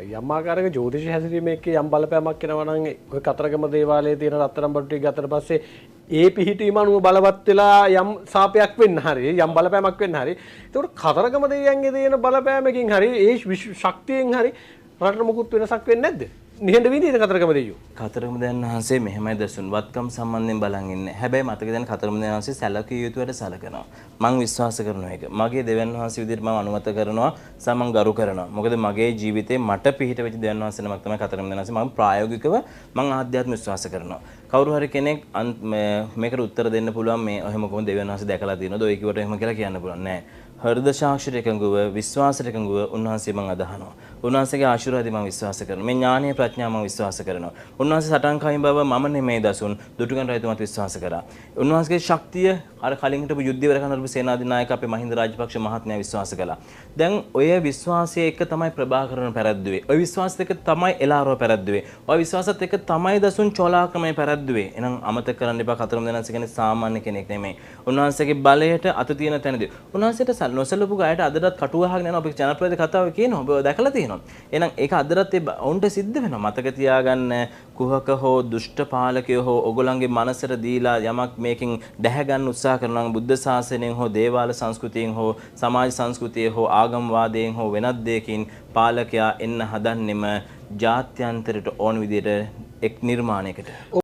යම් ආකාරයක ජ්‍යොතිෂ හැසිරීමේකේ යම් බලපෑමක් එනවා නම් ඔය කතරගම දේවාලයේ තියෙන රත්තරන් බඩු ටික ගතට පස්සේ ඒ පිහිටීම අනුව බලවත් වෙලා යම් සාපයක් වෙන්න හරි යම් බලපෑමක් වෙන්න හරි ඒකට කතරගම දෙවියන්ගේ තියෙන බලපෑමකින් හරි ඒ ශක්තියෙන් හරි රටට මොකුත් වෙනසක් වෙන්නේ නැද්ද? නිහඬ විදිහට කතරගම දෙවියෝ. කතරගම දෙවියන් වහන්සේ මෙහෙමයි දසුන් වත්කම් සම්බන්ධයෙන් බලන් ඉන්නේ. හැබැයි මතක දැන් කතරගම දෙවියන් වහන්සේ සැලකිය යුතු වැඩ සැලකනවා. මම විශ්වාස කරනවා ඒක. මගේ දෙවියන් වහන්සේ විදිහට මම අනුමත කරනවා සමන් ගරු කරනවා. මොකද මගේ ජීවිතේ මට පිහිට වෙච්ච දෙවියන් වහන්සේ නමක් තමයි කතරගම දෙවියන් වහන්සේ. මම ප්‍රායෝගිකව මම ආධ්‍යාත්ම විශ්වාස කරනවා. කවුරු හරි කෙනෙක් මේකට උත්තර දෙන්න පුළුවන් මේ එහෙම කොහොමද දෙවියන් වහන්සේ දැකලා තියෙනවද ඔය කිව්වට එහෙම කියලා කියන්න පුළුවන් නෑ. හෘද සාක්ෂියට එකඟව විශ්වාසයට එකඟව උන්වහන්සේ මම අදහනවා. උන්වහන්සේගේ ආශිර්වාදය මම විශ්වාස කරනවා. මේ ඥානීය ප්‍රඥාව මම විශ්වාස කරනවා. උන්වහන්සේ සටන් කයින් බව මම නෙමෙයි දසුන් දුටුගැමුණු රජතුමාත් විශ්වාස කරා. උන්වහන්සේගේ ශක්තිය අර කලින් හිටපු යුද්ධ ඉවර කරන සේනාධිනායක අපේ මහින්ද රාජපක්ෂ මහත්මයා විශ්වාස කළා. දැන් ඔය විශ්වාසය එක්ක තමයි ප්‍රභාකරන් පැරද්දුවේ. ඔය විශ්වාසත් එක්ක තමයි එලාරෝ පැරද්දුවේ. ඔය විශ්වාසත් එක්ක තමයි දසුන් චෝලාක්‍රමය පැරද්දුවේ. එහෙනම් අමතක කරන්න එපා කතරගම දෙවියන් වහන්සේ කියන්නේ සාමාන්‍ය කෙනෙක් නෙමෙයි. උන්වහන්සේගේ බලයට අත තියෙන තැනදී උන්වහන්සේට නොසලපු ගායට අදටත් කටුව අහගෙන යනවා. අපි ජනප්‍රිය කතාව කියනවා. ඔබ දැකලා තියෙනවා. එහෙනම් ඒක අදටත් ඔවුන්ට සිද්ධ වෙනවා. මතක තියාගන්න කුහක හෝ දුෂ්ට පාලකයෝ හෝ ඔයගොල්ලන්ගේ මනසට දීලා යමක් මේකෙන් දැහැ ගන්න උත්සාහ කරනවා නම් බුද්ධ ශාසනයෙන් හෝ දේවාල සංස්කෘතියෙන් හෝ සමාජ සංස්කෘතිය හෝ ආගම්වාදයෙන් හෝ වෙනත් දෙයකින් පාලකයා එන්න හදන්නෙම ජාත්‍යන්තරයට ඕන විදිහට එක් නිර්මාණයකට